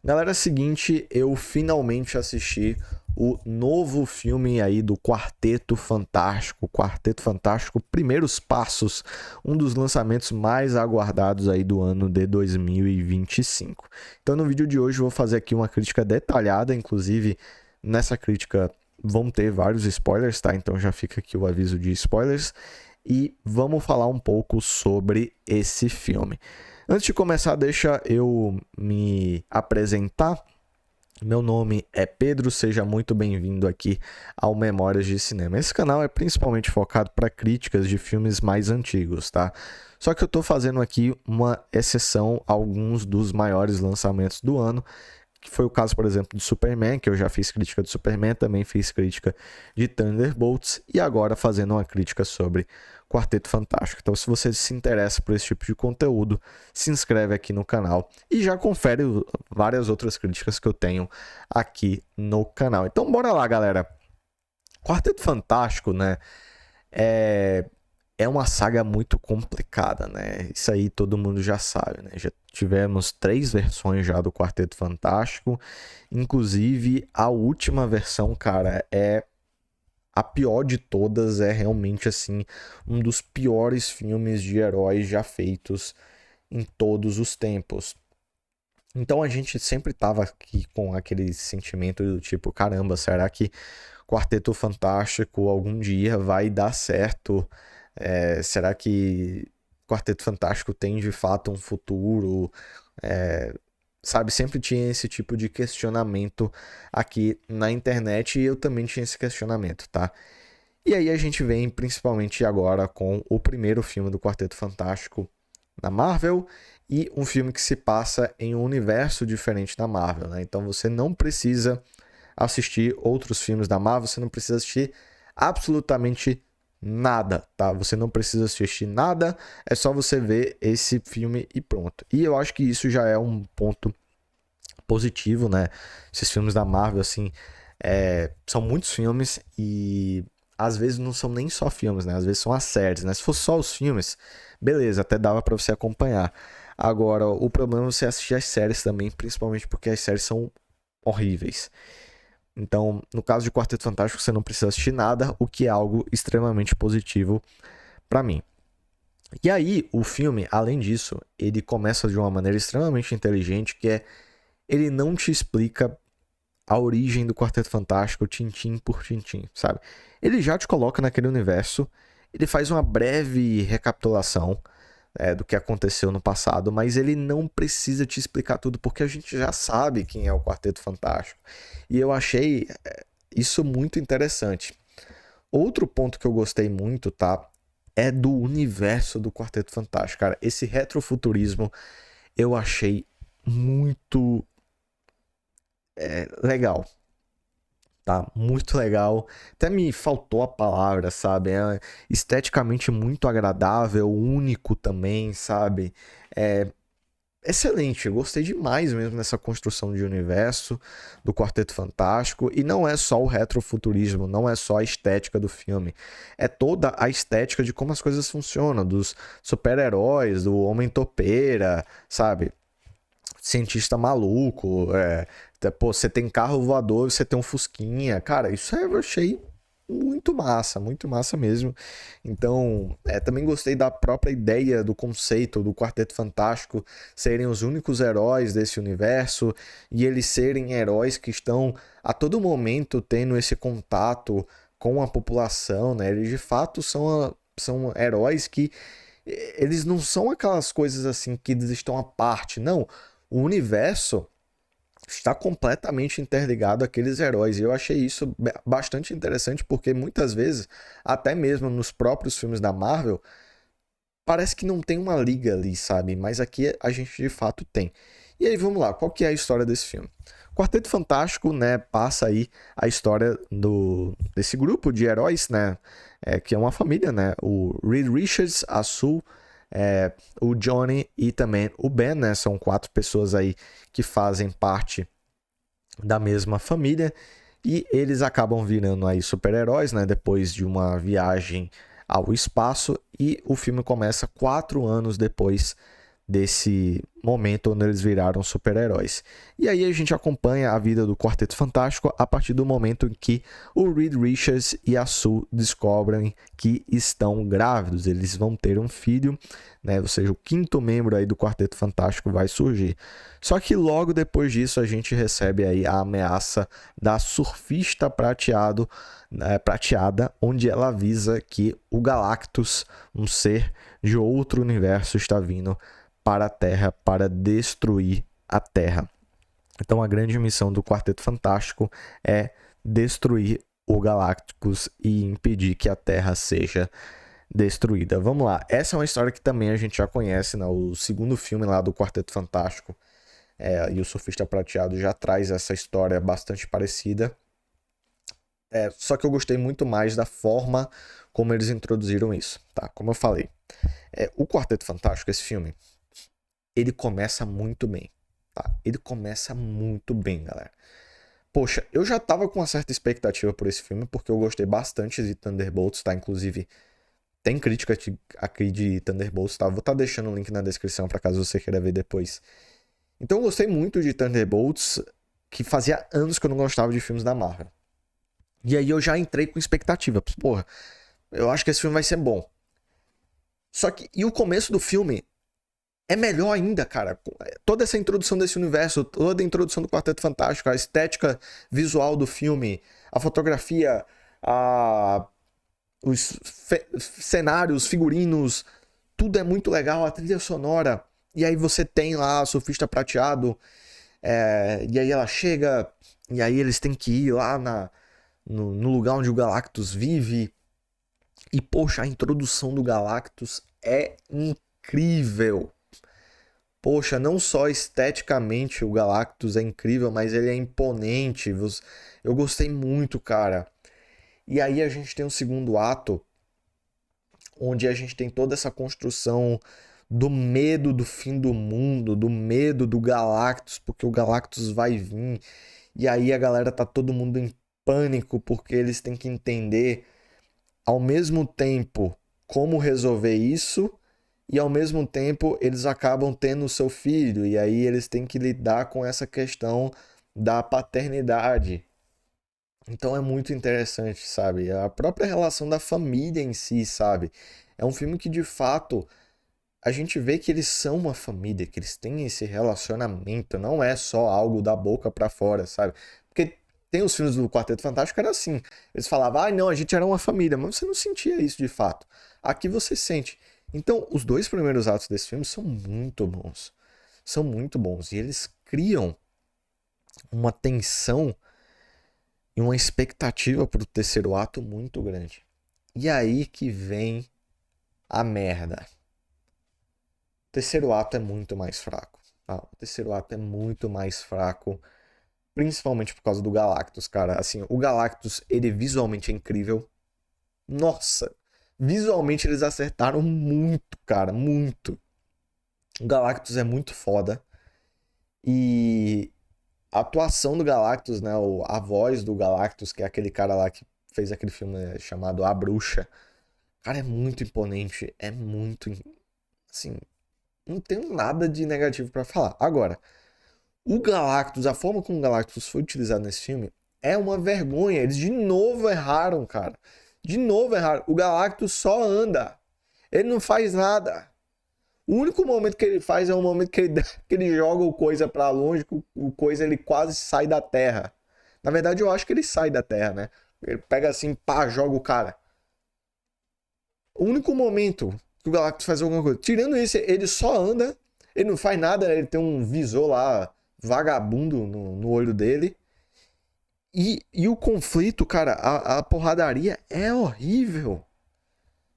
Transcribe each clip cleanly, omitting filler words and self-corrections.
Galera, é o seguinte, eu finalmente assisti o novo filme aí do Quarteto Fantástico Primeiros Passos, um dos lançamentos mais aguardados aí do ano de 2025. Então no vídeo de hoje eu vou fazer aqui uma crítica detalhada, inclusive nessa crítica vão ter vários spoilers, tá? Então já fica aqui o aviso de spoilers e vamos falar um pouco sobre esse filme. Antes de começar, deixa eu me apresentar. Meu nome é Pedro, seja muito bem-vindo aqui ao Memórias de Cinema. Esse canal é principalmente focado para críticas de filmes mais antigos, tá? Só que eu estou fazendo aqui uma exceção a alguns dos maiores lançamentos do ano, que foi o caso, por exemplo, de Superman, que eu já fiz crítica de Superman, também fiz crítica de Thunderbolts e agora fazendo uma crítica sobre Quarteto Fantástico. Então, se você se interessa por esse tipo de conteúdo, se inscreve aqui no canal e já confere várias outras críticas que eu tenho aqui no canal. Então, bora lá, galera. Quarteto Fantástico, né, é uma saga muito complicada, né? Isso aí todo mundo já sabe, né? Já tivemos 3 versões já do Quarteto Fantástico. Inclusive, a última versão, cara, é a pior de todas. É realmente, assim, um dos piores filmes de heróis já feitos em todos os tempos. Então a gente sempre tava aqui com aquele sentimento do tipo, caramba, será que Quarteto Fantástico algum dia vai dar certo? Será que Quarteto Fantástico tem de fato um futuro? Sabe, sempre tinha esse tipo de questionamento aqui na internet e eu também tinha esse questionamento, tá? E aí a gente vem principalmente agora com o primeiro filme do Quarteto Fantástico na Marvel e um filme que se passa em um universo diferente da Marvel, né? Então você não precisa assistir outros filmes da Marvel, você não precisa assistir absolutamente nada, tá? Você não precisa assistir nada, é só você ver esse filme e pronto. E eu acho que isso já é um ponto positivo, né? Esses filmes da Marvel, assim, são muitos filmes e às vezes não são nem só filmes, né? Às vezes são as séries, né? Se fosse só os filmes, beleza, até dava pra você acompanhar. Agora, o problema é você assistir as séries também, principalmente porque as séries são horríveis. Então, no caso de Quarteto Fantástico, você não precisa assistir nada, o que é algo extremamente positivo pra mim. E aí, o filme, além disso, ele começa de uma maneira extremamente inteligente, que é ele não te explica a origem do Quarteto Fantástico tintim por tintim, sabe? Ele já te coloca naquele universo, ele faz uma breve recapitulação do que aconteceu no passado, mas ele não precisa te explicar tudo, porque a gente já sabe quem é o Quarteto Fantástico. E eu achei isso muito interessante. Outro ponto que eu gostei muito, tá? É do universo do Quarteto Fantástico, cara. Esse retrofuturismo eu achei muito legal, tá? Muito legal. Até me faltou a palavra, sabe? É esteticamente muito agradável, único também, sabe? É excelente. Eu gostei demais mesmo dessa construção de universo do Quarteto Fantástico. E não é só o retrofuturismo, não é só a estética do filme. É toda a estética de como as coisas funcionam, dos super-heróis, do Homem-Topeira, sabe? Cientista maluco, pô, você tem carro voador, você tem um Fusquinha, cara, isso aí eu achei muito massa mesmo. Então, também gostei da própria ideia do conceito do Quarteto Fantástico serem os únicos heróis desse universo e eles serem heróis que estão a todo momento tendo esse contato com a população, né? Eles de fato são heróis que eles não são aquelas coisas assim que eles estão à parte, não. O universo está completamente interligado àqueles heróis. E eu achei isso bastante interessante porque muitas vezes, até mesmo nos próprios filmes da Marvel, parece que não tem uma liga ali, sabe? Mas aqui a gente de fato tem. E aí vamos lá, qual que é a história desse filme? Quarteto Fantástico, né, passa aí a história desse grupo de heróis, né, que é uma família, né, o Reed Richards, a Sue, o Johnny e também o Ben, né, são 4 pessoas aí que fazem parte da mesma família e eles acabam virando aí super-heróis, né, depois de uma viagem ao espaço e o filme começa 4 anos depois desse momento onde eles viraram super-heróis. E aí a gente acompanha a vida do Quarteto Fantástico a partir do momento em que o Reed Richards e a Sue descobrem que estão grávidos. Eles vão ter um filho, né? Ou seja, o quinto membro aí do Quarteto Fantástico vai surgir. Só que logo depois disso a gente recebe aí a ameaça da Surfista prateada, onde ela avisa que o Galactus, um ser de outro universo, está vindo para a Terra para destruir a Terra. Então a grande missão do Quarteto Fantástico é destruir o Galactus e impedir que a Terra seja destruída. Vamos lá, essa é uma história que também a gente já conhece, né? O segundo filme lá do Quarteto Fantástico, e o Surfista Prateado já traz essa história bastante parecida. Só que eu gostei muito mais da forma como eles introduziram isso, tá? Como eu falei, o Quarteto Fantástico, esse filme, ele começa muito bem, tá? Ele começa muito bem, galera. Poxa, eu já tava com uma certa expectativa por esse filme, porque eu gostei bastante de Thunderbolts, tá? Inclusive, tem crítica aqui de Thunderbolts, tá? Vou estar deixando o link na descrição para caso você queira ver depois. Então eu gostei muito de Thunderbolts, que fazia anos que eu não gostava de filmes da Marvel. E aí eu já entrei com expectativa. Porra, eu acho que esse filme vai ser bom. Só que, e o começo do filme é melhor ainda, cara. Toda essa introdução desse universo, toda a introdução do Quarteto Fantástico, a estética visual do filme, a fotografia, os cenários, figurinos, tudo é muito legal, a trilha sonora. E aí você tem lá a Surfista Prateado, e aí ela chega, e aí eles têm que ir lá no lugar onde o Galactus vive. E, poxa, a introdução do Galactus é incrível. Poxa, não só esteticamente o Galactus é incrível, mas ele é imponente. Eu gostei muito, cara. E aí a gente tem um segundo ato, onde a gente tem toda essa construção do medo do fim do mundo, do medo do Galactus, porque o Galactus vai vir. E aí a galera tá todo mundo em pânico, porque eles têm que entender, ao mesmo tempo, como resolver isso, e ao mesmo tempo eles acabam tendo o seu filho, e aí eles têm que lidar com essa questão da paternidade. Então é muito interessante, sabe? A própria relação da família em si, sabe? É um filme que de fato a gente vê que eles são uma família, que eles têm esse relacionamento, não é só algo da boca pra fora, sabe? Porque tem os filmes do Quarteto Fantástico que era assim. Eles falavam, não, a gente era uma família, mas você não sentia isso de fato. Aqui você sente. Então, os dois primeiros atos desse filme são muito bons. São muito bons. E eles criam uma tensão e uma expectativa pro terceiro ato muito grande. E aí que vem a merda. O terceiro ato é muito mais fraco. Tá? O terceiro ato é muito mais fraco, principalmente por causa do Galactus, cara. Assim, o Galactus, ele visualmente é incrível. Nossa, visualmente eles acertaram muito, cara, muito. O Galactus é muito foda. E a atuação do Galactus, né, a voz do Galactus, que é aquele cara lá que fez aquele filme chamado A Bruxa, cara, é muito imponente, é muito, assim, não tenho nada de negativo pra falar. Agora, o Galactus, a forma como o Galactus foi utilizado nesse filme é uma vergonha. Eles de novo erraram, cara. De novo erraram. O Galactus só anda. Ele não faz nada. O único momento que ele faz é o momento que ele joga o coisa pra longe, que o coisa ele quase sai da Terra. Na verdade, eu acho que ele sai da Terra, né? Ele pega assim, pá, joga o cara. O único momento que o Galactus faz alguma coisa. Tirando isso, ele só anda. Ele não faz nada, né? Ele tem um visor lá vagabundo no olho dele. E o conflito, cara, a porradaria é horrível.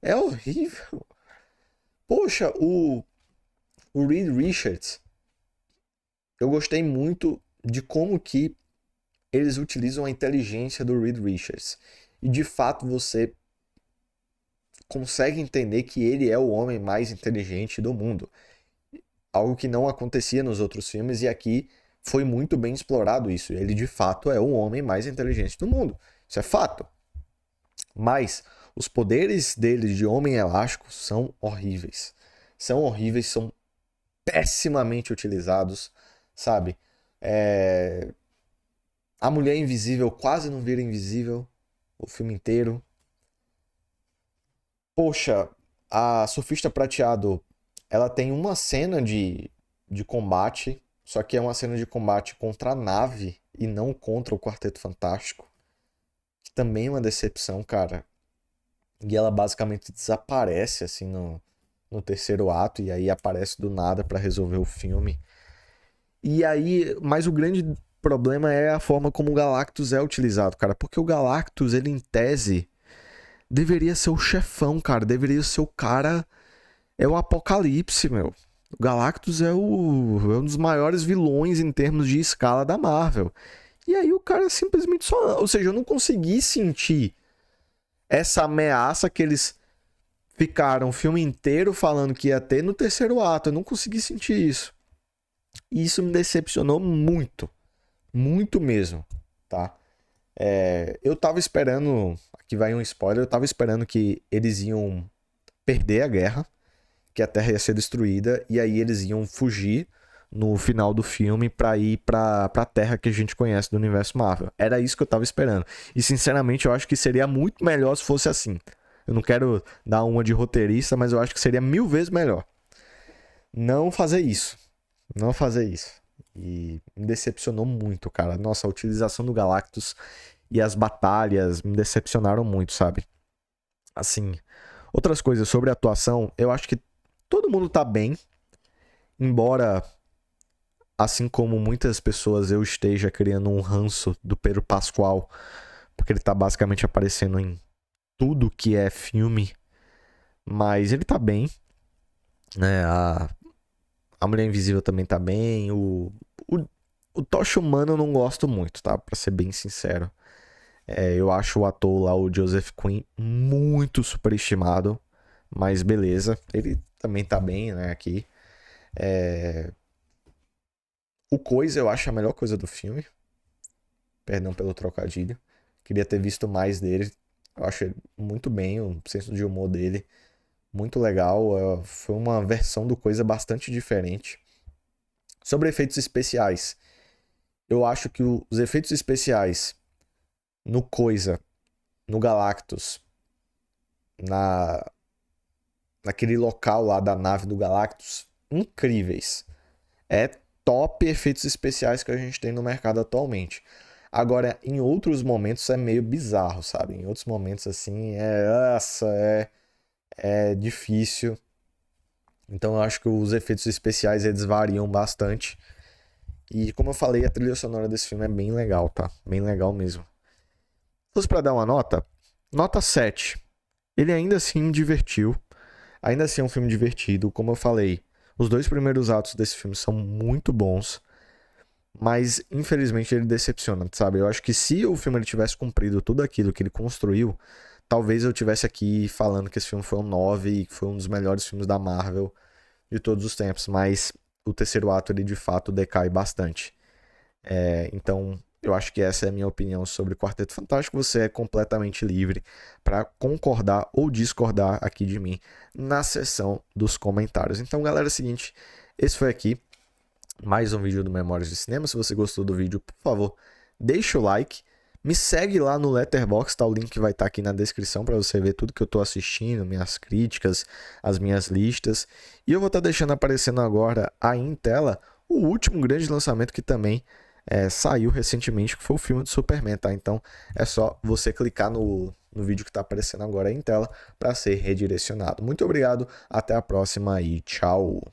É horrível. Poxa, o Reed Richards, eu gostei muito de como que eles utilizam a inteligência do Reed Richards. E de fato você consegue entender que ele é o homem mais inteligente do mundo. Algo que não acontecia nos outros filmes e aqui foi muito bem explorado isso. Ele de fato é o homem mais inteligente do mundo. Isso é fato. Mas os poderes dele de homem elástico são horríveis. São horríveis, são pessimamente utilizados, sabe? É, A Mulher Invisível quase não vira invisível o filme inteiro. Poxa, a Surfista Prateado, ela tem uma cena de combate, só que é uma cena de combate contra a nave e não contra o Quarteto Fantástico, que também é uma decepção, cara. E ela basicamente desaparece assim no terceiro ato e aí aparece do nada pra resolver o filme. E aí, mas o grande problema é a forma como o Galactus é utilizado, cara, porque o Galactus, ele em tese deveria ser o chefão, cara, deveria ser o cara, é o Apocalipse, meu. O Galactus é um dos maiores vilões em termos de escala da Marvel. E aí o cara simplesmente só, ou seja, eu não consegui sentir essa ameaça que eles ficaram o filme inteiro falando que ia ter no terceiro ato. Eu não consegui sentir isso. E isso me decepcionou muito. Muito mesmo, tá? Eu tava esperando. Aqui vai um spoiler. Eu tava esperando que eles iam perder a guerra, que a Terra ia ser destruída, e aí eles iam fugir no final do filme pra ir pra Terra que a gente conhece do universo Marvel. Era isso que eu tava esperando. E sinceramente eu acho que seria muito melhor se fosse assim. Eu não quero dar uma de roteirista, mas eu acho que seria 1000 vezes melhor. Não fazer isso. Não fazer isso. E me decepcionou muito, cara. Nossa, a utilização do Galactus e as batalhas me decepcionaram muito, sabe? Assim, outras coisas sobre a atuação, eu acho que todo mundo tá bem, embora, assim como muitas pessoas, eu esteja criando um ranço do Pedro Pascal, porque ele tá basicamente aparecendo em tudo que é filme, mas ele tá bem, né? A Mulher Invisível também tá bem, o Tocha Humano eu não gosto muito, tá? Pra ser bem sincero. Eu acho o ator lá, o Joseph Quinn, muito superestimado, mas beleza, ele também tá bem, né, aqui. O Coisa eu acho a melhor coisa do filme, perdão pelo trocadilho. Queria ter visto mais dele, eu acho ele muito bem, o senso de humor dele, muito legal. Foi uma versão do Coisa bastante diferente. Sobre efeitos especiais, eu acho que os efeitos especiais no Coisa, no Galactus, na naquele local lá da nave do Galactus, incríveis. É top efeitos especiais que a gente tem no mercado atualmente. Agora, em outros momentos é meio bizarro, sabe? Em outros momentos, assim, é difícil. Então eu acho que os efeitos especiais eles variam bastante. E como eu falei, a trilha sonora desse filme é bem legal, tá? Bem legal mesmo. Se fosse pra dar uma nota, nota 7. Ele ainda assim me divertiu. Ainda assim é um filme divertido, como eu falei. Os dois primeiros atos desse filme são muito bons, mas infelizmente ele decepciona, sabe? Eu acho que se o filme ele tivesse cumprido tudo aquilo que ele construiu, talvez eu tivesse aqui falando que esse filme foi um 9 e que foi um dos melhores filmes da Marvel de todos os tempos, mas o terceiro ato ele de fato decai bastante. Então, eu acho que essa é a minha opinião sobre Quarteto Fantástico. Você é completamente livre para concordar ou discordar aqui de mim na seção dos comentários. Então, galera, é o seguinte, esse foi aqui mais um vídeo do Memórias de Cinema. Se você gostou do vídeo, por favor, deixa o like. Me segue lá no Letterboxd, tá? O link vai estar aqui na descrição para você ver tudo que eu tô assistindo, minhas críticas, as minhas listas. E eu vou estar deixando aparecendo agora aí em tela o último grande lançamento que também saiu recentemente, que foi o filme do Superman, tá? Então é só você clicar no vídeo que está aparecendo agora aí em tela para ser redirecionado. Muito obrigado, até a próxima e tchau!